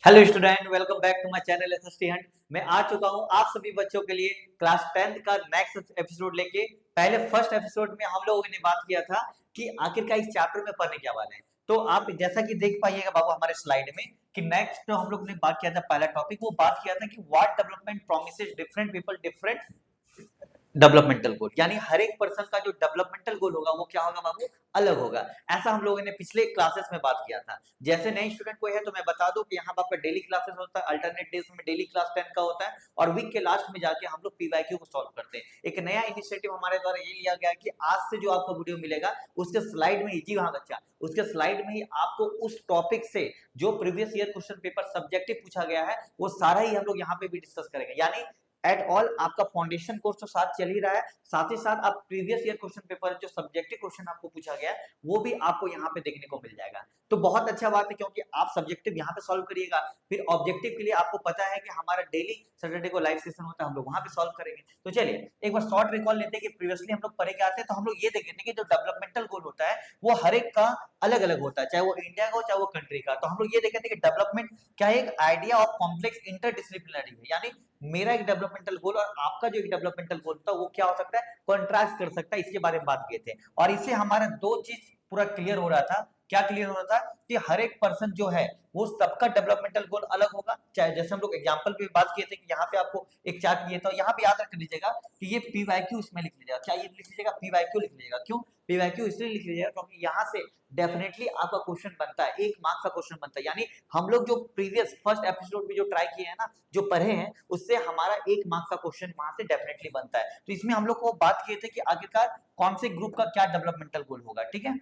Hello student, welcome back to my channel SST hunt. मैं आ चुका हूं आप सभी बच्चों के लिए क्लास 10th का नेक्स्ट एपिसोड लेके। पहले फर्स्ट एपिसोड में हम लोगों ने बात किया था कि आखिरकार इस चैप्टर में पढ़ने क्या वाले हैं। तो आप जैसा कि देख पाइएगा बाबू हमारे स्लाइड में कि नेक्स्ट जो हम लोग ने बात किया था, पहला टॉपिक वो बात किया था कि what development promises different people different developmental goal. यानी हर एक पर्सन का जो डेवलपमेंटल गोल होगा वो क्या होगा बाबू, अलग होगा। ऐसा हम लोगों ने पिछले क्लासेस में बात किया था। जैसे नए स्टूडेंट कोई है तो मैं बता दूं कि यहाँ पर आपका डेली क्लासेस होता है, अल्टरनेट डेज में डेली क्लास 10 का होता है और वीक के लास्ट में जाके हम लोग पीवाईक्यू को सॉल्व करते हैं। एक नया इनिशिएटिव हमारे द्वारा ये लिया गया है कि आज से जो आपको वीडियो मिलेगा उसके स्लाइड में ही, जी हाँ बच्चा, उसके स्लाइड में ही आपको उस टॉपिक से जो previous year question paper subjective पूछा गया है वो सारा ही हम लोग यहाँ पे भी डिस्कस करेंगे। यानी एट ऑल आपका फाउंडेशन कोर्स तो साथ चल ही रहा है, साथ ही साथ आप प्रीवियस ईयर क्वेश्चन पेपर जो सब्जेक्टिव क्वेश्चन आपको पूछा गया है वो भी आपको यहाँ पे देखने को मिल जाएगा। तो बहुत अच्छा बात है क्योंकि आप सब्जेक्टिव यहाँ पे सॉल्व करिएगा, फिर ऑब्जेक्टिव के लिए आपको पता है कि हमारा डेली सैटरडे को लाइव सेशन होता है, हम लोग वहां पे सॉल्व करेंगे। तो चलिए एक बार शॉर्ट रिकॉल लेते हैं कि प्रीवियसली हम लोग पढ़े के आते हैं। तो हम लोग ये देखेंगे कि जो डेवलपमेंटल गोल होता है वो हर एक का अलग अलग होता है, चाहे वो इंडिया का हो चाहे वो कंट्री का। तो हम लोग ये देखे थे कि डेवलपमेंट क्या है, एक आइडिया ऑफ कॉम्प्लेक्स इंटरडिसिप्लिनरी है। यानी मेरा एक डेवलपमेंटल गोल और आपका जो एक डेवलपमेंटल गोल था वो क्या हो सकता है, कॉन्ट्रास्ट कर सकता है। इसके बारे में बात किए थे और इससे हमारा दो चीज पूरा क्लियर हो रहा था। क्या क्लियर हो रहा था कि हर एक पर्सन जो है वो सबका डेवलपमेंटल गोल अलग होगा। चाहे जैसे हम लोग एग्जांपल पे बात किए थे कि यहाँ पे आपको एक चार्ट दिए था, यहाँ पे याद रख लीजिएगा कि ये पीवाईक्यू इसमें लिख लीजिएगा। क्या ये लिख लीजिएगा, पीवाईक्यू लिख लीजिएगा। क्यों पीवाईक्यू इसलिए लिख लीजिएगा क्योंकि यहाँ से डेफिनेटली आपका क्वेश्चन बनता है, एक मार्क्स का क्वेश्चन बनता है। यानी हम लोग जो प्रीवियस फर्स्ट एपिसोड में जो ट्राई किए हैं ना, जो पढ़े हैं, उससे हमारा एक मार्क्स का क्वेश्चन वहां से डेफिनेटली बनता है। तो इसमें हम लोग को बात किए थे कि आखिरकार कौन से ग्रुप का क्या डेवलपमेंटल गोल होगा। ठीक है,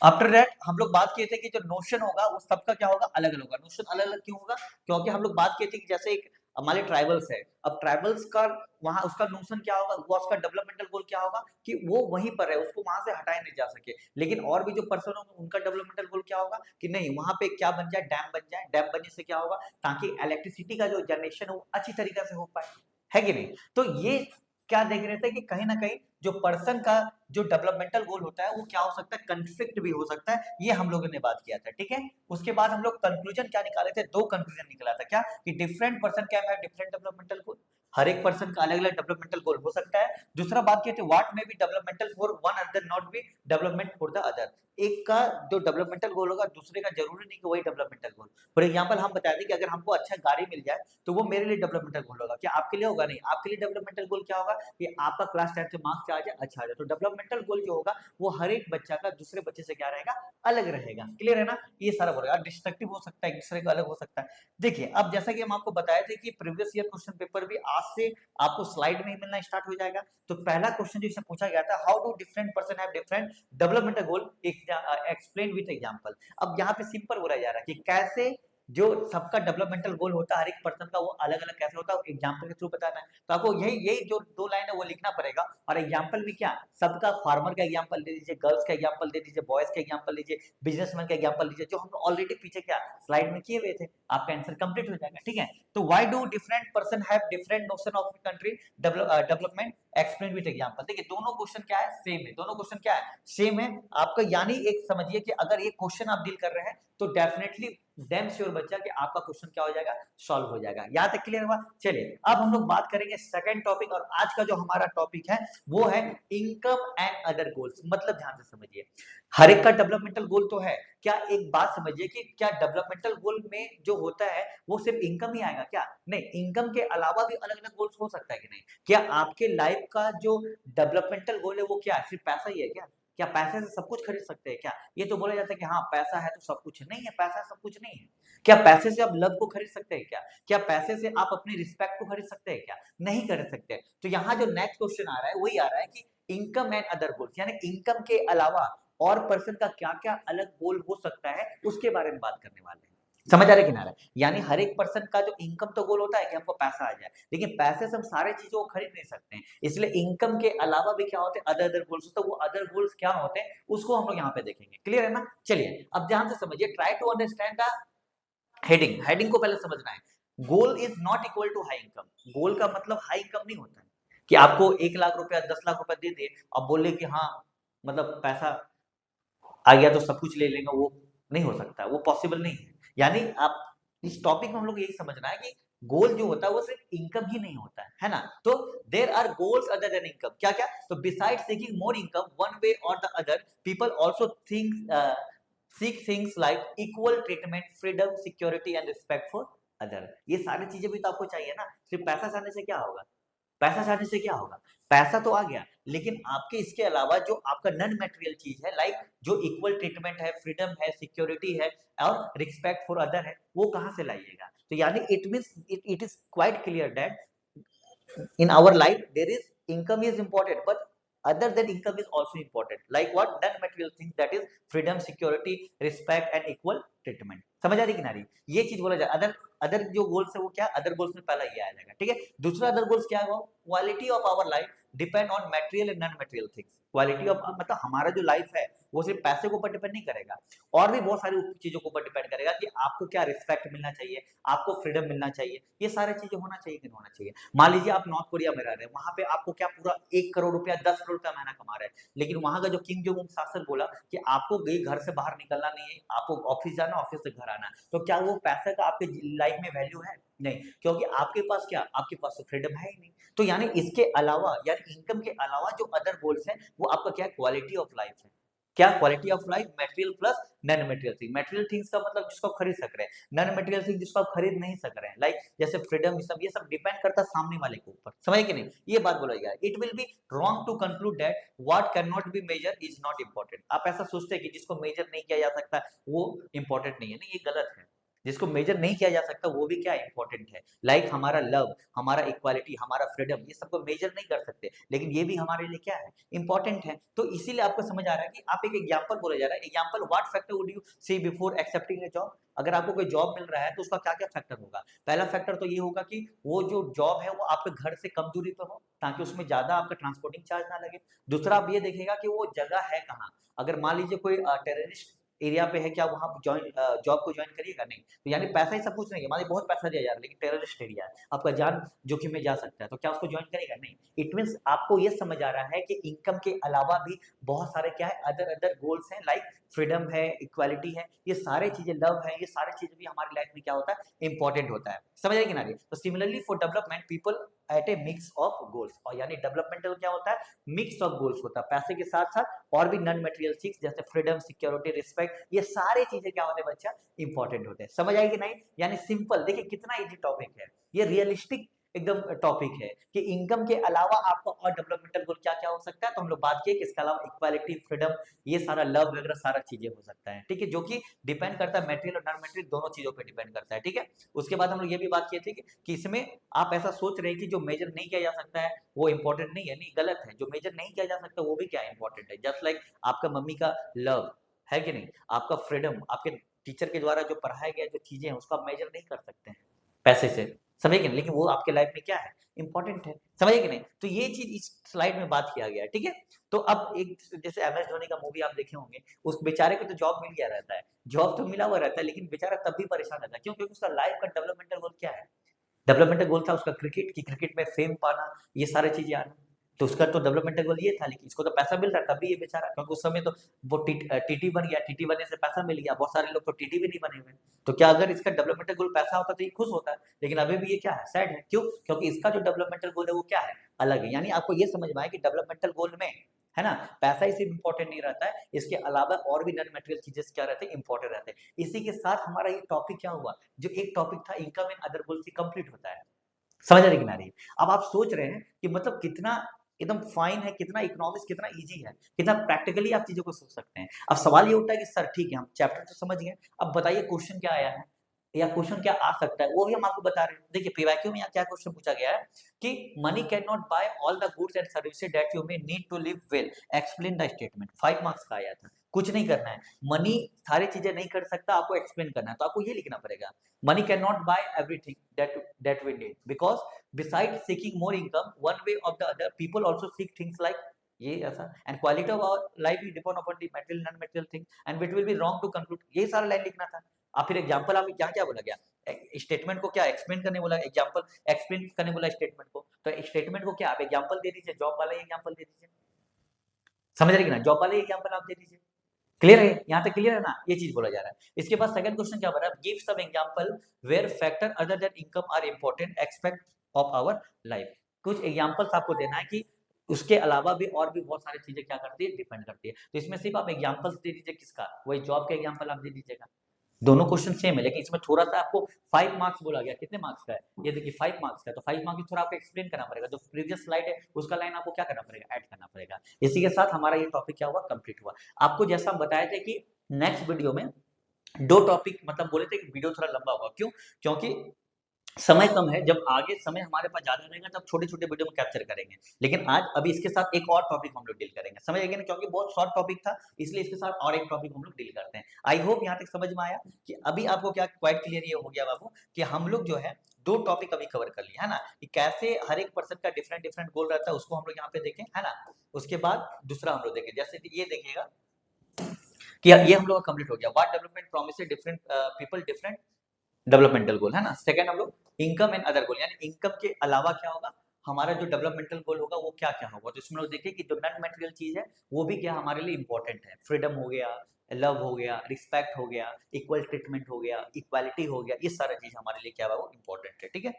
आफ्टर दैट हम लोग बात किए थे कि जो नोशन होगा वो सबका क्या होगा, अलग अलग होगा। नोशन अलग अलग क्यों होगा, क्योंकि हम लोग बात किए थे कि जैसे एक हमारे ट्राइबल्स है, अब ट्राइबल्स का वहां उसका नोशन क्या होगा, वो उसका डेवलपमेंटल गोल क्या होगा कि वो वहीं पर है, उसको वहां से हटाया नहीं जा सके। लेकिन और भी जो पर्सन होंगे उनका डेवलपमेंटल गोल क्या होगा कि नहीं वहां पे क्या बन जाए, डैम बन जाए। डैम बनने से क्या होगा, ताकि इलेक्ट्रिसिटी का जो जनरेशन है वो अच्छी तरीके से हो पाए, है कि नहीं। तो ये क्या देख रहे थे कि कहीं ना कहीं जो पर्सन का जो डेवलपमेंटल गोल होता है वो क्या हो सकता है, कन्फ्लिक्ट भी हो सकता है। ये हम लोगों ने बात किया था। ठीक है, उसके बाद हम लोग कंक्लूजन क्या निकाले थे, दो कंक्लूजन निकला था। क्या कि different person can have different developmental goal, हर एक पर्सन का अलग अलग डेवलपमेंटल गोल हो सकता है। दूसरा बात किए थे what may be developmental for one other not be development for the other. एक का जो डेवलपमेंटल गोल होगा दूसरे का जरूरी नहीं कि वही डेवलपमेंटल गोल। फॉर एग्जांपल हम बता दें कि अगर हमको अच्छा गाड़ी मिल जाए तो वो मेरे लिए डेवलपमेंटल गोल होगा, क्या आपके लिए होगा, नहीं। आपके लिए डेवलपमेंटल गोल क्या होगा कि आपका क्लास 10 से मार्क्स आ जाए, अच्छा आ जाए। तो डेवलपमेंटल गोल जो होगा वो हर एक बच्चा का दूसरे बच्चे से क्या रहेगा, अलग रहेगा। क्लियर है ना, ये सारा बोलेगा। डिस्ट्रक्टिव हो सकता है, एक दूसरे का अलग हो सकता है। देखिए अब जैसा कि हम आपको बताए थे कि प्रीवियस ईयर क्वेश्चन पेपर भी आज से आपको स्लाइड में ही मिलना स्टार्ट हो जाएगा। तो पहला क्वेश्चन जो इससे पूछा गया था, how do different person have different developmental goal, explain with example. अब यहाँ पे सिंपल बोला जा रहा है कि कैसे जो सबका डेवलपमेंटल गोल होता है हर एक पर्सन का वो अलग अलग कैसे होता है, एग्जांपल के थ्रू बताना है। तो आपको यही यही जो दो लाइन है वो लिखना पड़ेगा। और एग्जांपल भी क्या, सबका फार्मर का एग्जांपल दे दीजिए, गर्ल्स का एग्जांपल दे दीजिए, बॉयज का एग्जांपल लीजिए, बिजनेसमैन का एग्जांपल लीजिए, जो हम ऑलरेडी पीछे क्या स्लाइड में किए हुए थे। आपका आंसर कंप्लीट हो जाएगा। ठीक है, तो why do different person have different notion of country development, explain with example. देखिए दोनों क्वेश्चन क्या है, सेम है। दोनों क्वेश्चन क्या है, सेम है आपका। यानी एक समझिए कि अगर ये क्वेश्चन आप डील कर रहे हैं तो डेफिनेटली डैम श्योर बच्चा कि आपका क्वेश्चन क्या हो जाएगा, सॉल्व हो जाएगा। यहां तक क्लियर हुआ। चलिए अब हम लोग बात करेंगे सेकंड टॉपिक, और आज का जो हमारा टॉपिक है वो है इनकम एंड अदर गोल्स। मतलब ध्यान से समझिए, हर एक का डेवलपमेंटल गोल तो है। क्या एक बात समझिए कि क्या डेवलपमेंटल गोल में जो होता है वो सिर्फ इनकम ही आएगा, क्या नहीं, इनकम के अलावा भी अलग अलग गोल्स हो सकता है कि नहीं। क्या आपके लाइफ का जो डेवलपमेंटल गोल है वो क्या है, सिर्फ पैसा ही है क्या, क्या पैसे से सब कुछ खरीद सकते हैं क्या। ये तो बोला जाता है कि हाँ पैसा है तो सब कुछ, नहीं है, पैसा सब कुछ नहीं है। क्या पैसे से आप लव को खरीद सकते हैं क्या, क्या पैसे से आप अपनी रिस्पेक्ट को खरीद सकते हैं क्या, नहीं कर सकते। तो यहाँ जो नेक्स्ट क्वेश्चन आ रहा है वही आ रहा है कि इनकम एंड अदर गोल्स, यानी इनकम के अलावा और पर्सन का क्या क्या अलग गोल हो सकता है उसके बारे में बात करने वाले हैं। समझ आ रहा है कि ना। यानी हर एक पर्सन का जो इनकम तो गोल होता है कि हमको पैसा आ जाए, लेकिन पैसे से हम सारे चीजों को खरीद नहीं सकते हैं। इसलिए इनकम के अलावा भी क्या होते हैं, अदर अदर गोल्स होते हैं। वो अदर गोल्स क्या होते हैं उसको हम लोग यहाँ पे देखेंगे। क्लियर है ना। चलिए अब ध्यान से समझिए, try to understand the heading. Heading को पहले समझना है। Goal is not equal to high income. Goal का मतलब हाई इनकम नहीं होता है कि आपको 1 लाख रुपया 10 लाख रुपया दे दे और बोले कि हाँ मतलब पैसा आ गया तो सब कुछ ले लेंगे, वो नहीं हो सकता, वो पॉसिबल नहीं है। यानी आप इस टॉपिक में हम लोग यही समझना है कि गोल जो होता है वो सिर्फ इनकम ही नहीं होता है ना। तो there are goals other than income, क्या क्या, तो besides seeking more income one way और the other people also think seek things like equal treatment, freedom, security and respect for other. ये सारी चीजें भी तो आपको चाहिए ना, सिर्फ पैसा चाहने से क्या होगा, पैसा चाहने से क्या होगा, पैसा तो आ गया, लेकिन आपके इसके अलावा जो आपका नॉन मटेरियल चीज है, लाइक जो इक्वल ट्रीटमेंट है, फ्रीडम है, सिक्योरिटी है और रिस्पेक्ट फॉर अदर है, वो कहां से लाइएगा। तो यानी it means it is quite clear that in our life there is income is important, but other than income is also important, like what non material things, that is freedom, security, respect and equal treatment। समझ आ रही कि ना रही, ये चीज बोला जाए। Other other जो गोल्स है वो क्या, अदर गोल्स में पहला ये आ जाएगा, ठीक है। दूसरा अदर गोल्स क्या है, quality of our life depend on material and non material things. Quality of मतलब हमारा जो लाइफ है वो सिर्फ पैसे के ऊपर डिपेंड नहीं करेगा, और भी बहुत सारी चीजों के ऊपर डिपेंड करेगा कि आपको क्या रिस्पेक्ट मिलना चाहिए, आपको फ्रीडम मिलना चाहिए, ये सारी चीजें होना चाहिए कि नहीं होना चाहिए। मान लीजिए आप नॉर्थ कोरिया में रह रहे हैं, वहां पे आपको क्या पूरा 1 करोड़ रुपया, 10 करोड़ रुपया महीना कमा रहे हैं, लेकिन वहां का जो किंग जोंग उन शासक बोला कि आपको घर से बाहर निकलना नहीं है, आपको ऑफिस जाना, ऑफिस से घर आना, तो क्या वो पैसे का आपके लाइफ में वैल्यू है, नहीं, क्योंकि आपके पास क्या, आपके पास तो फ्रीडम है ही नहीं। तो यानी इसके अलावा, यानी इनकम के अलावा जो अदर गोल्स हैं वो आपका क्या, क्वालिटी ऑफ लाइफ है। क्या quality of life, material plus non material thing. Material things का मतलब जिसको आप खरीद सक रहे हैं, नॉन मटेरियल थिंग जिसको आप खरीद नहीं सक रहे हैं, लाइक जैसे फ्रीडम, ये सब डिपेंड करता है सामने वाले के ऊपर, समझे कि नहीं, ये बात बोला गया। It will be wrong to conclude that what can not be measure is not important. आप ऐसा सोचते हैं कि जिसको मेजर नहीं किया जा सकता वो इंपॉर्टेंट नहीं है, नहीं, ये गलत है। जिसको मेजर नहीं किया जा सकता वो भी क्या इंपॉर्टेंट है, लाइक हमारा लव, हमारा इक्वालिटी, हमारा फ्रीडम, ये सबको मेजर नहीं कर सकते, लेकिन ये भी हमारे लिए क्या है, इंपॉर्टेंट है। तो इसीलिए आपको समझ आ रहा है कि आप एक एग्जांपल बोला जा रहा है, example what factor would you see before accepting a job. अगर आपको कोई जॉब मिल रहा है तो उसका क्या क्या फैक्टर होगा। पहला फैक्टर तो ये होगा कि वो जो जॉब है वो आपके घर से कम दूरी पर हो, ताकि उसमें ज्यादा आपका ट्रांसपोर्टिंग चार्ज ना लगे। दूसरा आप ये देखेगा कि वो जगह है कहाँ। अगर मान लीजिए कोई टेररिस्ट एरिया पे है, क्या वहां जॉब को ज्वाइन करिएगा, नहीं। तो यानी पैसा ही सब कुछ नहीं है, मान बहुत पैसा दिया जा रहा है लेकिन टेररिस्ट एरिया है, आपका जान जोखिम में जा सकता है, तो क्या उसको ज्वाइन करेगा, नहीं। इट मींस आपको ये समझ आ रहा है कि इनकम के अलावा भी बहुत सारे क्या है, अदर अदर गोल्स हैं, लाइक फ्रीडम है, इक्वालिटी है, ये सारे चीजें, लव है, ये सारी चीजें भी हमारी लाइफ में क्या होता है, इंपॉर्टेंट होता है। समझ आएगी ना। तो similarly for development people at A mix of goals, और यानी डेवलपमेंटल क्या होता है, मिक्स ऑफ गोल्स होता है, पैसे के साथ साथ और भी नॉन मटेरियल थिंग्स जैसे फ्रीडम, सिक्योरिटी, रिस्पेक्ट, ये सारे चीजें क्या होते हैं बच्चा, इंपॉर्टेंट होते हैं। समझ आएगी नहीं, यानी सिंपल, देखिए कितना इजी टॉपिक है, ये रियलिस्टिक एकदम टॉपिक है कि इनकम के अलावा आपका और डेवलपमेंटल गोल क्या क्या हो सकता है। तो हम लोग बात किए कि इसके अलावा इक्वालिटी, फ्रीडम, ये सारा लव वगैरह सारा चीजें हो सकता है, ठीक है, जो कि डिपेंड करता है मटेरियल और नॉन मटेरियल दोनों चीजों पे डिपेंड करता है, ठीक है। उसके बाद हम लोग ये भी बात किए थे कि इसमें आप ऐसा सोच रहे हैं कि जो मेजर नहीं किया जा सकता है वो इंपॉर्टेंट नहीं है, नहीं, गलत है। जो मेजर नहीं किया जा सकता वो भी क्या इंपॉर्टेंट है, जस्ट लाइक आपका मम्मी का लव है कि नहीं, आपका फ्रीडम, आपके टीचर के द्वारा जो पढ़ाया गया जो चीजें हैं उसको आप मेजर नहीं कर सकते हैं पैसे से, समझे कि नहीं, लेकिन वो आपके लाइफ में क्या है, इंपॉर्टेंट है, समझे कि नहीं। तो ये चीज इस स्लाइड में बात किया गया है, ठीक है। तो अब एक जैसे एम एस धोनी का मूवी आप देखे होंगे, उस बेचारे को तो जॉब मिल गया रहता है, जॉब तो मिला हुआ रहता है, लेकिन बेचारा तब भी परेशान रहता है, क्यों, क्योंकि उसका लाइफ का डेवलपमेंटल गोल क्या है, डेवलपमेंटल गोल था उसका क्रिकेट की, क्रिकेट में फेम पाना, ये सारी चीजें आना। तो उसका तो डेवलपमेंटल गोल ये था, लेकिन इसको तो पैसा मिल रहा था, तभी ये बेचारा, क्योंकि उस समय तो वो टीटी बन गया, टीटी बनने से पैसा मिल गया, बहुत सारे लोग तो टीटी भी नहीं बने हुए। तो क्या अगर इसका डेवलपमेंटल गोल पैसा होता तो ये खुश होता है, लेकिन अभी भी ये क्या है, सैड है, क्यों, क्योंकि इसका जो डेवलपमेंटल गोल है वो क्या है, अलग है। यानी आपको ये समझ में आए कि डेवलपमेंटल गोल में है ना, पैसा ही सिर्फ इंपॉर्टेंट नहीं रहता है, इसके अलावा और भी नॉन मटेरियल चीजें क्या रहते हैं, इंपॉर्टेंट रहते हैं। इसी के साथ हमारा ये टॉपिक क्या हुआ, जो एक टॉपिक था income and other goals, complete होता है। समझ रहे कि ना रही। अब आप सोच रहे हैं कि मतलब कितना एकदम फाइन है, कितना इकोनॉमिक्स, कितना इजी है, कितना प्रैक्टिकली आप चीजों को सोच सकते हैं। अब सवाल ये उठता है कि सर ठीक है हम चैप्टर तो समझ गए, अब बताइए क्वेश्चन क्या आया है या क्वेश्चन क्या आ सकता है, वो भी हम आपको बता रहे हैं। देखिए पीवाईक्यू में यहाँ क्या क्वेश्चन पूछा गया है कि money can not buy all the goods and services that you may need to live well, explain the statement. 5 marks का आया था, कुछ नहीं करना है, मनी सारी चीजें नहीं कर सकता, आपको एक्सप्लेन करना है, तो आपको ये लिखना पड़ेगा, money cannot buy everything that we need, because besides seeking more income one way or the other people also seek things like ये ऐसा, and quality of our life is depend upon the material non material thing, and it will be wrong to conclude, ये सारा line लिखना था। आप फिर example आप क्या क्या बोला गया, स्टेटमेंट को क्या एक्सप्लेन करने बोला, एग्जांपल एक्सप्लेन करने बोला स्टेटमेंट को, तो स्टेटमेंट को क्या आप एग्जांपल दे दीजिए, जॉब वाला एग्जांपल दे दीजिए, समझ रहे कि ना, जॉब वाले एग्जांपल आप दे दीजिए, क्लियर है, यहाँ तक क्लियर है ना, ये चीज बोला जा रहा है। इसके बाद सेकंड क्वेश्चन क्या बना, give some example where factor other than income are important aspect of our life. कुछ एग्जांपल्स आपको देना है कि उसके अलावा भी और भी बहुत सारी चीजें क्या करती है, डिपेंड करती है। तो इसमें सिर्फ आप एग्जांपल्स दे दीजिए, किसका, वही जॉब का एग्जांपल आप दे दीजिएगा। दोनों क्वेश्चन सेम है, लेकिन इसमें थोड़ा सा आपको 5 मार्क्स बोला गया, कितने मार्क्स का है, ये देखिए 5 मार्क्स का है, तो 5 मार्क्स में थोड़ा आपको एक्सप्लेन करना पड़ेगा, जो प्रीवियस स्लाइड है उसका लाइन आपको क्या करना पड़ेगा, ऐड करना पड़ेगा। इसी के साथ हमारा ये टॉपिक क्या हुआ, कंप्लीट हुआ। आपको जैसा हम बताए थे कि नेक्स्ट वीडियो में 2 टॉपिक मतलब बोले थे कि वीडियो थोड़ा लंबा होगा, क्यों, क्योंकि समय कम है, जब आगे समय हमारे पास ज्यादा रहेगा तब छोटे-छोटे वीडियो में कैप्चर करेंगे। लेकिन आज अभी इसके साथ एक और टॉपिक हम लोग डील करेंगे, समझ गए ना, क्योंकि बहुत शॉर्ट टॉपिक था, इसलिए इसके साथ और एक टॉपिक हम लोग डील करते हैं। आई होप यहाँ तक समझ में आया कि अभी आपको क्या क्वाइट क्लियर ये हो गया बाबू कि हम लोग जो है 2 टॉपिक अभी कवर कर लिए, है ना, कि कैसे हर एक पर्सन का डिफरेंट डिफरेंट गोल रहता है, उसको हम लोग यहाँ पे देखें, है ना। उसके बाद दूसरा हम लोग देखें, जैसे कि ये देखिएगा कि ये हम लोग का कंप्लीट हो गया, what development promises different people different developmental goal, है ना। सेकंड हम लोग इनकम एंड अदर गोल, यानी इनकम के अलावा क्या होगा, हमारा जो डेवलपमेंटल गोल होगा वो क्या क्या होगा। तो इसमें लोग देखिए कि जो नॉन मटेरियल चीज है वो भी क्या हमारे लिए इंपॉर्टेंट है, फ्रीडम हो गया, लव हो गया, रिस्पेक्ट हो गया, इक्वल ट्रीटमेंट हो गया, इक्वालिटी हो गया, ये सारा चीज हमारे लिए क्या है वो इंपॉर्टेंट है, ठीक है।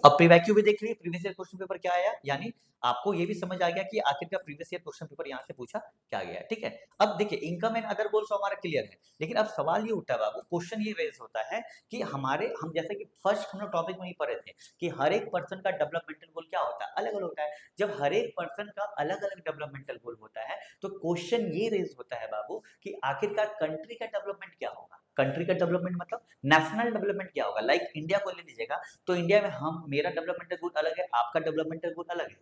अब प्रीवैक्यू भी देख लिए, प्रीवियस ईयर क्वेश्चन पेपर क्या आया, यानी आपको ये भी समझ आ गया कि आखिर का प्रीवियस ईयर क्वेश्चन पेपर यहाँ से पूछा क्या गया है, ठीक है। अब देखिए इनकम एंड अदर गोल्स हमारा क्लियर है, लेकिन अब सवाल ये उठता है बाबू, क्वेश्चन ये रेज होता है कि हम जैसे कि फर्स्ट हम लोग टॉपिक में ही पढ़े थे कि हर एक पर्सन का डेवलपमेंटल गोल क्या होता है, अलग अलग होता है। जब हर एक पर्सन का अलग अलग डेवलपमेंटल गोल होता है तो क्वेश्चन ये रेज होता है बाबू कि आखिरकार कंट्री का डेवलपमेंट क्या होगा, कंट्री का डेवलपमेंट मतलब नेशनल डेवलपमेंट क्या होगा। लाइक इंडिया को ले लीजिएगा, तो इंडिया में हम मेरा डेवलपमेंटल गोल अलग है, आपका डेवलपमेंटल गोल अलग है,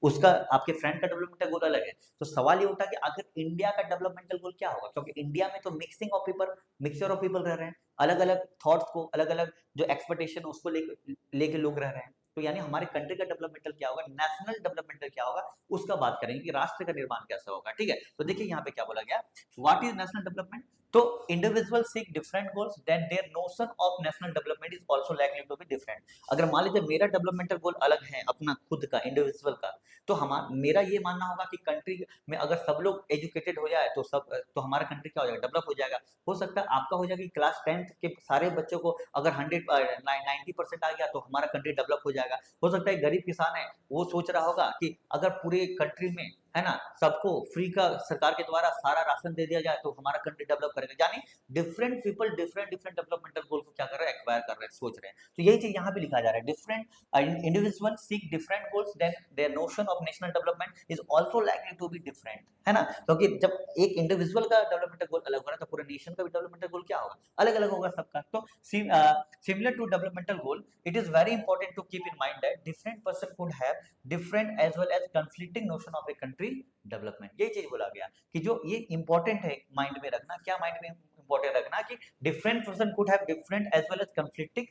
उसका आपके फ्रेंड का डेवलपमेंटल गोल अलग है। तो सवाल ये उठा कि आखिर इंडिया का डेवलपमेंटल गोल क्या होगा, क्योंकि इंडिया में तो mixing of people, mixture of people रह रहे हैं, अलग अलग थॉट्स को, अलग अलग जो एक्सपेक्टेशन उसको लेके लोग रह रहे हैं। तो यानी हमारे कंट्री का डेवलपमेंटल क्या होगा, नेशनल डेवलपमेंटल क्या होगा, उसका बात करेंगे कि राष्ट्र का निर्माण कैसे होगा, ठीक है। तो देखिए यहाँ पे क्या बोला गया, व्हाट इज नेशनल डेवलपमेंट। तो individual seek different goals then their notion of national development is also likely to be different. अगर मान लीजिए मेरा डेवलपमेंटल गोल अलग है अपना खुद का इंडिविजुअल का, तो मेरा ये मानना होगा कि कंट्री में अगर सब लोग एजुकेटेड हो जाए तो हमारा कंट्री क्या हो जाएगा, डेवलप हो जाएगा। हो सकता है आपका हो जाएगा कि क्लास 10th के सारे बच्चों को अगर 90% आ गया तो हमारा कंट्री डेवलप हो जाएगा। हो सकता है गरीब किसान है वो सोच रहा होगा कि अगर पूरे कंट्री में, है ना, सबको फ्री का सरकार के द्वारा सारा राशन दे दिया जाए तो हमारा कंट्री डेवलप करेगा। यानी different people different different developmental goal को क्या कर रहे हैं, एक्वायर कर रहे हैं, सोच रहे हैं। तो यही चीज यहाँ पे लिखा जा रहा है, different individual seek different goals then their notion of national development is also likely to be different, है ना। क्योंकि जब एक इंडिविजुअल का डेवलपमेंटल गोल अलग हो रहा है तो पूरे नेशन का भी डेवलपमेंटल गोल क्या होगा, अलग अलग होगा सबका। तो similar to developmental goal it is very important to keep in mind that different person could have different as well as conflicting notion of a country development. ये चीज बोला गया कि जो ये इंपॉर्टेंट है माइंड में रखना, क्या माइंड में इंपॉर्टेंट रखना कि different person could have different as well as conflicting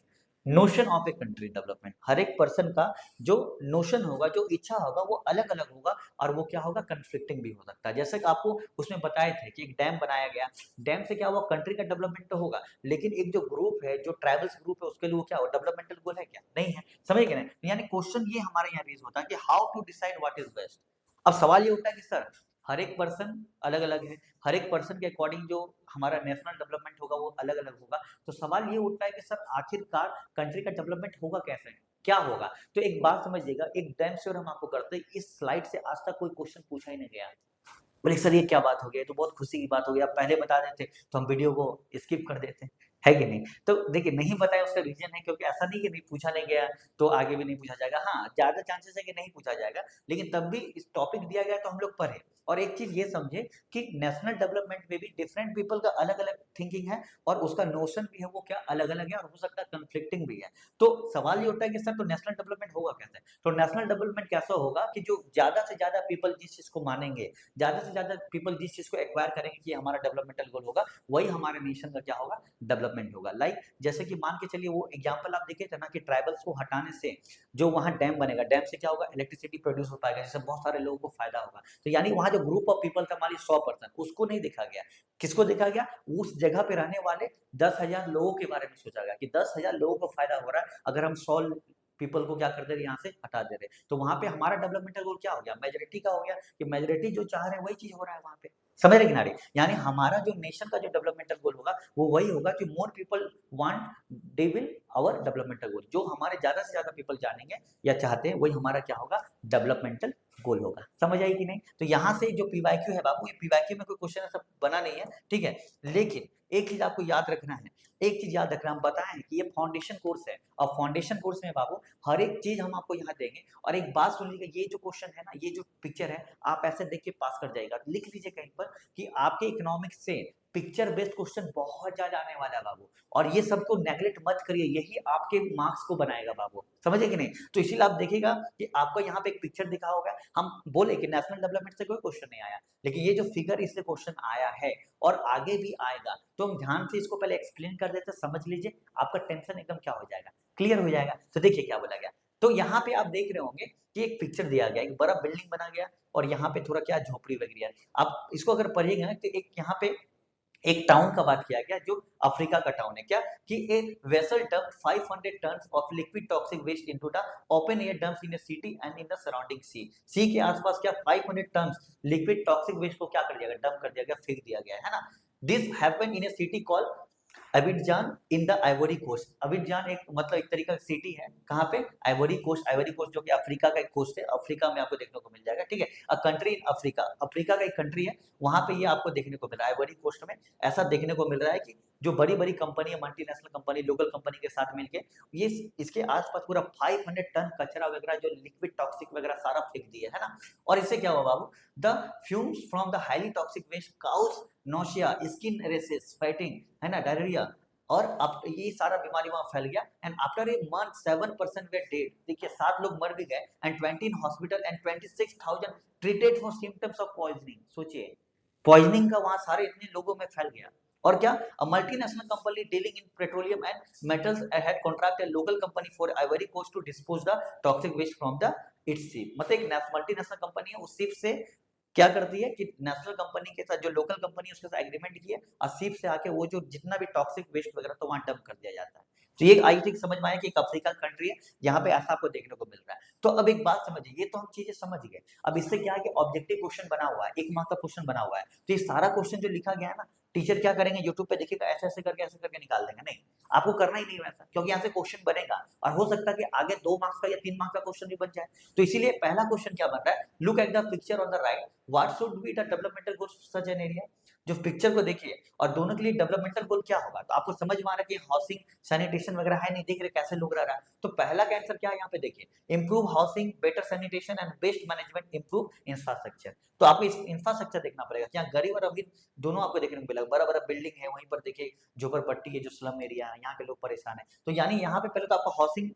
notion of a country development. हर एक पर्सन का जो नोशन होगा, जो इच्छा होगा वो अलग अलग होगा, और वो क्या होगा, कंफ्लिक्टिंग भी हो सकता है। जैसे कि आपको उसमें बताए थे कि एक डैम बनाया गया, डैम से क्या हुआ, कंट्री का डेवलपमेंट तो होगा, लेकिन एक जो ग्रुप है, जो ट्राइबल्स ग्रुप है, उसके लिए क्या होगा, डेवलपमेंटल गोल है क्या, नहीं है, समझ गए ना। यानी क्वेश्चन ये हमारे यहाँ रेज होता है कि how to decide what is best. अब सवाल ये उठता है कि सर हर एक पर्सन अलग अलग है, हर एक पर्सन के अकॉर्डिंग जो हमारा नेशनल डेवलपमेंट होगा वो अलग अलग होगा। तो सवाल ये उठता है कि सर आखिरकार कंट्री का डेवलपमेंट होगा कैसे, क्या होगा। तो एक बात समझिएगा, एक डैम श्योर हम आपको करते हैं, इस स्लाइड से आज तक कोई क्वेश्चन पूछा ही नहीं गया। बोले सर ये क्या बात हो गई, तो बहुत खुशी की बात हो गई, आप पहले बता देते तो हम वीडियो को स्किप कर देते, है कि नहीं। तो देखिए नहीं बताया उसका रीजन है क्योंकि ऐसा नहीं कि नहीं पूछा नहीं गया तो आगे भी नहीं पूछा जाएगा, हाँ ज्यादा चांसेस है कि नहीं पूछा जाएगा, लेकिन तब भी इस टॉपिक दिया गया तो हम लोग पढ़े। और एक चीज ये समझे कि नेशनल डेवलपमेंट में भी डिफरेंट पीपल का अलग अलग थिंकिंग है, और उसका नोशन भी है वो क्या अलग अलग है, और हो सकता है कंफ्लिक्टिंग भी है। तो सवाल ये होता है कि सर तो नेशनल डेवलपमेंट होगा कैसे। तो नेशनल डेवलपमेंट कैसा होगा कि जो ज्यादा से ज्यादा पीपल जिस चीज को मानेंगे, ज्यादा से ज्यादा पीपल जिस चीज को एक्वायर करेंगे कि हमारा डेवलपमेंटल गोल होगा, वही हमारे नेशन का क्या होगा, डेवलपमेंट होगा। लाइक जैसे कि मान के चलिए वो एग्जांपल आप देखे थे ना कि ट्राइबल्स को हटाने से जो वहां डैम बनेगा, डैम से क्या होगा, इलेक्ट्रिसिटी प्रोड्यूस हो पाएगा, जिससे बहुत सारे लोगों को फायदा होगा। तो यानी वहां जो ग्रुप ऑफ पीपल था मान लीजिए 100%, उसको नहीं देखा गया, किसको देखा गया, उस जगह पे रहने वाले 10,000 लोगों के बारे में सोचा गया कि 10,000 लोगों को फायदा हो रहा है अगर हम 100 पीपल को क्या कर दे रहे, यहाँ से हटा दे रहे। तो वहां पे हमारा डेवलपमेंटल गोल क्या हो गया, मेजोरिटी का हो गया, कि मेजोरिटी जो चाह रहे हैं वही चीज हो रहा है वहां पे, समझ रहे किनारे, यानी हमारा जो नेशन का जो डेवलपमेंटल गोल होगा वो वही होगा कि more people want they will our developmental goal, जो हमारे ज्यादा से ज्यादा पीपल जानेंगे या चाहते हैं वही हमारा क्या होगा, डेवलपमेंटल गोल होगा। समझ आई कि नहीं? तो यहाँ से जो पीवाईक्यू है बाबू, ये पीवाईक्यू में कोई क्वेश्चन ऐसा बना नहीं है, ठीक है, लेकिन एक चीज आपको याद रखना है, एक चीज याद रखना, हम बताएं कि ये फाउंडेशन कोर्स है और फाउंडेशन कोर्स में बाबू हर एक चीज हम आपको यहाँ देंगे। और एक बात सुन लीजिएगा, ये जो क्वेश्चन है ना, ये जो पिक्चर है आप ऐसे देख के पास कर जाएगा, लिख लीजिए कहीं पर कि आपके इकोनॉमिक्स से पिक्चर बेस्ड क्वेश्चन बहुत ज्यादा आने वाला है बाबू, और ये सबको नेगलेक्ट मत करिए, यही आपके मार्क्स को बनाएगा बाबू, समझे कि नहीं? तो इसीलिए आप देखिएगा कि आपको यहाँ पे एक पिक्चर दिखा होगा, हम बोले कि नेशनल डेवलपमेंट से कोई क्वेश्चन नहीं आया, लेकिन ये जो फिगर इससे क्वेश्चन आया है और आगे भी आएगा, तो हम ध्यान से इसको पहले एक्सप्लेन कर देते, समझ लीजिए, आपका टेंशन एकदम क्या हो जाएगा, क्लियर हो जाएगा। तो देखिए क्या बोला गया, तो यहाँ पे आप देख रहे होंगे कि एक पिक्चर दिया गया, एक बड़ा बिल्डिंग बना गया और यहाँ पे थोड़ा क्या झोपड़ी वगैरह है। आप इसको अगर पढ़िएगा तो एक यहाँ पे एक टाउन का बात किया गया जो अफ्रीका का टाउन है, क्या कि a vessel dump 500 tons of liquid toxic waste into the open air dumps in a city and in the surrounding sea के आसपास क्या 500 टन्स लिक्विड टॉक्सिक वेस्ट को क्या कर दिया गया, डंप कर दिया गया, फेंक दिया गया है ना। This happened in a city called Abidjan in the Ivory Coast. Abidjan एक मतलब एक तरीका का सिटी है, कहाँ पे, आइवरी कोस्ट, आइवरी कोस्ट जो कि अफ्रीका का एक कोस्ट है, अफ्रीका में आपको देखने को मिल जाएगा, ठीक है, a country in Africa, Africa का एक कंट्री है, वहां पे ये आपको देखने को मिल रहा है, आइवरी कोस्ट में ऐसा देखने को मिल रहा है कि जो बड़ी बड़ी कंपनी है, मल्टीनेशनल कंपनी, लोकल कंपनी के साथ मिलके ये इसके आसपास पूरा 500 टन कचरा वगैरह जो लिक्विड टॉक्सिक वगैरह सारा फेंक दिया है ना। और इससे क्या हुआ बाबू, the fumes from the highly toxic waste cause nausea, skin rashes, fainting, है ना, डायरिया, और अब ये सारा बीमारी वहां फैल गया। And after a month 7% way dead, देखिए 7 लोग मर भी गए, and 20 in hospital and 26,000 treated for symptoms of poisoning. सोचिए पॉइजनिंग का वहां सारे इतने लोगों में फैल गया। और क्या, a multinational company dealing in petroleum and metals had contract a local company for Ivory Coast to dispose the toxic waste from the its ship, मतलब एक मल्टीनेशनल कंपनी है, उस शिप से क्या करती है कि नेशनल कंपनी के साथ जो लोकल कंपनी है उसके साथ एग्रीमेंट किए और शिप से आके वो जो जितना भी टॉक्सिक वेस्ट वगैरह तो वहां डंप कर दिया जाता है। तो ये आई थिंक समझ में आया कि एक अफ्रीका कंट्री है यहाँ पे ऐसा आपको देखने को मिल रहा है। तो अब एक बात समझिए, ये तो हम चीजें समझ गए, अब इससे क्या है कि ऑब्जेक्टिव क्वेश्चन बना हुआ है, 1 मार्क का क्वेश्चन बना हुआ है, तो ये सारा क्वेश्चन जो लिखा गया है ना, टीचर क्या करेंगे, यूट्यूब पे देखिएगा ऐसे ऐसे करके निकाल देंगे, नहीं आपको करना ही नहीं वैसा, क्योंकि यहाँ से क्वेश्चन बनेगा और हो सकता है कि आगे 2 मार्क्स का या 3 मार्क्स का क्वेश्चन भी बन जाए। तो इसीलिए पहला क्वेश्चन क्या बन रहा है, look at the picture on the right, what should be the developmental goals such an area. जो पिक्चर को देखिए और दोनों के लिए डेवलपमेंटल गोल क्या होगा, तो आपको समझ में आ रहा है कि हाउसिंग सैनिटेशन वगैरह है नहीं, देख रहे कैसे लोग रह रहा है। तो पहला का आंसर क्या है यहाँ पे देखिए, improve housing, better sanitation and best management, improve infrastructure. तो आपको इंफ्रास्ट्रक्चर देखना पड़ेगा, यहाँ गरीब और अमीर दोनों आपको देखने को मिलेगा, बड़ा बड़ा बिल्डिंग है, वहीं पर देखिए झोपड़पट्टी है, जो स्लम एरिया है, यहाँ के लोग परेशान है। तो यानी यहाँ पे पहले तो आपको हाउसिंग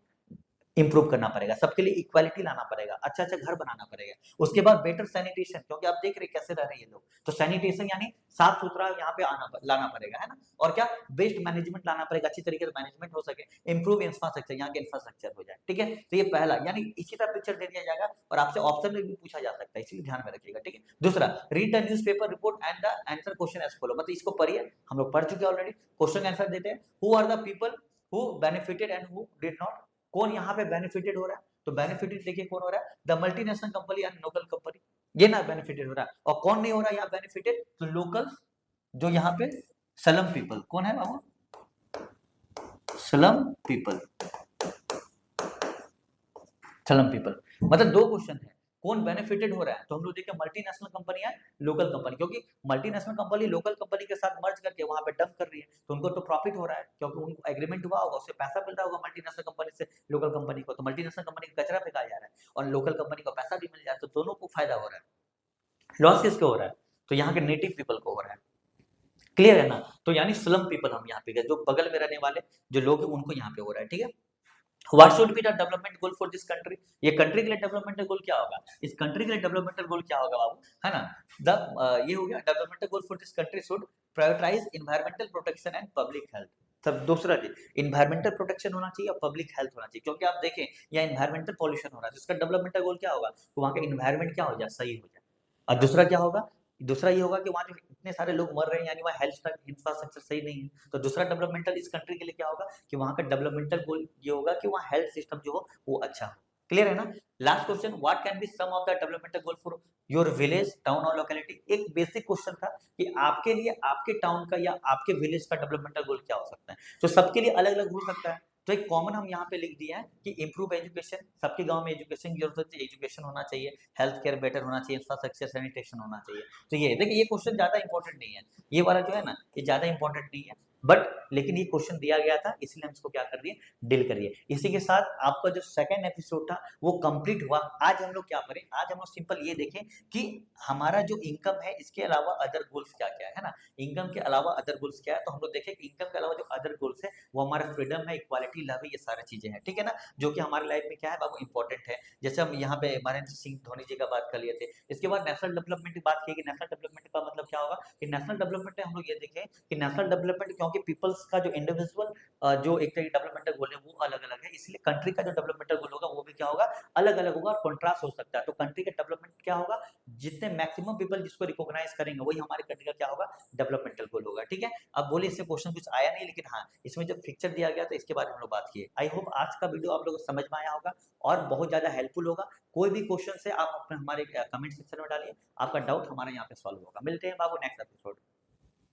इंप्रूव करना पड़ेगा, सबके लिए इक्वालिटी लाना पड़ेगा, अच्छा अच्छा घर बनाना पड़ेगा। उसके बाद बेटर सैनिटेशन, क्योंकि आप देख रहे कैसे रह रहे हैं ये लोग, तो सैनिटेशन यानी साफ सुथरा यहाँ पे लाना पड़ेगा, है ना। और क्या, बेस्ट मैनेजमेंट लाना पड़ेगा, अच्छी तरीके से मैनेजमेंट हो सके, इंप्रूव इंफ्रास्ट्रक्चर, यहाँ के इंफ्रास्ट्रक्चर हो जाए, ठीक है। तो ये पहला, यानी इसी तरह पिक्चर दे दिया जाएगा और आपसे ऑप्शन में भी पूछा जा सकता है, इसलिए ध्यान में रखिएगा, ठीक है। दूसरा, read the newspaper report and the answer question as follow, मतलब इसको पढ़िए, हम लोग पढ़ चुके ऑलरेडी, क्वेश्चन आंसर देते हैं। Who are the people who benefited and who did not, कौन यहाँ पे बेनिफिटेड हो रहा है, तो बेनिफिटेड देखिए कौन हो रहा है, the multinational company and local company, ये ना बेनिफिटेड हो रहा है। और कौन नहीं हो रहा है यहाँ बेनिफिटेड, तो लोकल, जो यहाँ पे स्लम पीपल, कौन है बाबू, स्लम पीपल, स्लम पीपल, मतलब 2 क्वेश्चन है, कौन बेनिफिटेड हो रहा है, तो हम लोग देखें मल्टीनेशनल कंपनी है, लोकल कंपनी, क्योंकि मल्टीनेशनल कंपनी लोकल कंपनी के साथ मर्ज करके वहां पे डंप कर रही है, तो उनको तो प्रॉफिट हो रहा है, क्योंकि उनको एग्रीमेंट हुआ होगा, उससे पैसा मिल रहा होगा मल्टीनेशनल कंपनी से लोकल कंपनी को, तो मल्टीनेशनल कंपनी का कचरा फेंका जा रहा है और लोकल कंपनी को पैसा भी मिल जा रहा है, तो दोनों को फायदा हो रहा है। लॉस किसको हो रहा है, तो यहाँ के नेटिव पीपल को हो रहा है, क्लियर है ना। तो यानी स्लम पीपल हम यहाँ पे गए, जो बगल में रहने वाले जो लोग हैं उनको यहाँ पे हो रहा है, ठीक है। What should be the development goal for this country, ये कंट्री के लिए डेवलपमेंटल गोल क्या होगा, इस कंट्री के लिए डेवलपमेंटल गोल क्या होगा बाबू, है ना। ये हो गया developmental goal for this country should prioritise environmental protection and public health. तब दूसरा चीज इन्वायरमेंटल प्रोटेक्शन होना चाहिए और पब्लिक हेल्थ होना चाहिए, क्योंकि आप देखें यहाँ इन्वायरमेंटल पॉल्यूशन हो रहा है, जिसका डेवलपमेंटल गोल क्या होगा, तो वहाँ का इन्वायरमेंट क्या हो जाए, सही हो जाए। और दूसरा क्या होगा, दूसरा ये होगा कि वहाँ जो इतने सारे लोग मर रहे हैं, यानी वहाँ हेल्थ इंफ्रास्ट्रक्चर सही नहीं है, तो दूसरा डेवलपमेंटल इस कंट्री के लिए क्या होगा कि वहाँ का डेवलपमेंटल गोल ये होगा कि वहाँ हेल्थ सिस्टम जो हो वो अच्छा हो। क्लियर है ना? Last question, what can be some of the developmental goal for your village, town और लोकेलिटी। एक बेसिक क्वेश्चन था कि आपके लिए आपके टाउन का या आपके विलेज का डेवलपमेंटल गोल क्या हो सकता है। तो सबके लिए अलग अलग हो सकता है। तो एक कॉमन हम यहाँ पे लिख दिया है कि इम्प्रूव एजुकेशन, सबके गांव में एजुकेशन की जरूरत होती है, एजुकेशन होना चाहिए, हेल्थ केयर बेटर होना चाहिए, इंफ्रास्ट्रक्चर सैनिटेशन होना चाहिए। तो ये देखिए, ये क्वेश्चन ज्यादा इंपॉर्टेंट नहीं है, ये वाला जो है ना, ये ज्यादा इंपॉर्टेंट नहीं है, बट लेकिन ये क्वेश्चन दिया गया था, इसलिए हम इसको क्या कर दिए, डील करिए। इसी के साथ आपका जो सेकंड एपिसोड था वो कंप्लीट हुआ। आज हम लोग क्या करें, आज हम लोग सिंपल ये देखें कि हमारा जो इनकम है इसके अलावा अदर गोल्स क्या क्या है ना, इनकम के अलावा अदर गोल्स क्या है। तो हम लोग देखें कि इनकम के अलावा जो अदर गोल्स है वो हमारा फ्रीडम है, इक्वालिटी, लव है, ये सारी चीजें हैं, ठीक है ना, जो कि हमारे लाइफ में क्या है बाबू, इंपॉर्टेंट है। जैसे हम यहाँ पे महेंद्र सिंह धोनी जी का बात कर लिए थे। इसके बाद नेशनल डेवलपमेंट की बात की कि नेशनल डेवलपमेंट का मतलब क्या होगा, कि नेशनल डेवलपमेंट में हम लोग ये देखें कि नेशनल डेवलपमेंट, क्योंकि पीपल्स का जो इंडिविजुअल जो एक डेवलपमेंटल गोल है वो अलग अलग है, इसलिए कंट्री का जो डेवलपमेंटल गोल होगा वो भी क्या होगा, अलग अलग होगा और कॉन्ट्रास्ट हो सकता है। तो कंट्री का डेवलपमेंट क्या होगा, जितने मैक्सिमम पीपल जिसको रिकॉग्नाइज करेंगे वही हमारे कंट्री का क्या होगा, डेवलपमेंटल गोल होगा, ठीक है। अब बोलिए, इससे क्वेश्चन कुछ आया नहीं, लेकिन हाँ इसमें जब पिक्चर दिया गया तो इसके बारे में हम लोग बात किए। आई होप आज का वीडियो आप लोगों को समझ में आया होगा और बहुत ज्यादा हेल्पफुल होगा। कोई भी क्वेश्चन है आप अपने हमारे कमेंट सेक्शन में डालिए, आपका डाउट हमारे यहाँ पे सॉल्व होगा। मिलते हैं बाबू नेक्स्ट एपिसोड।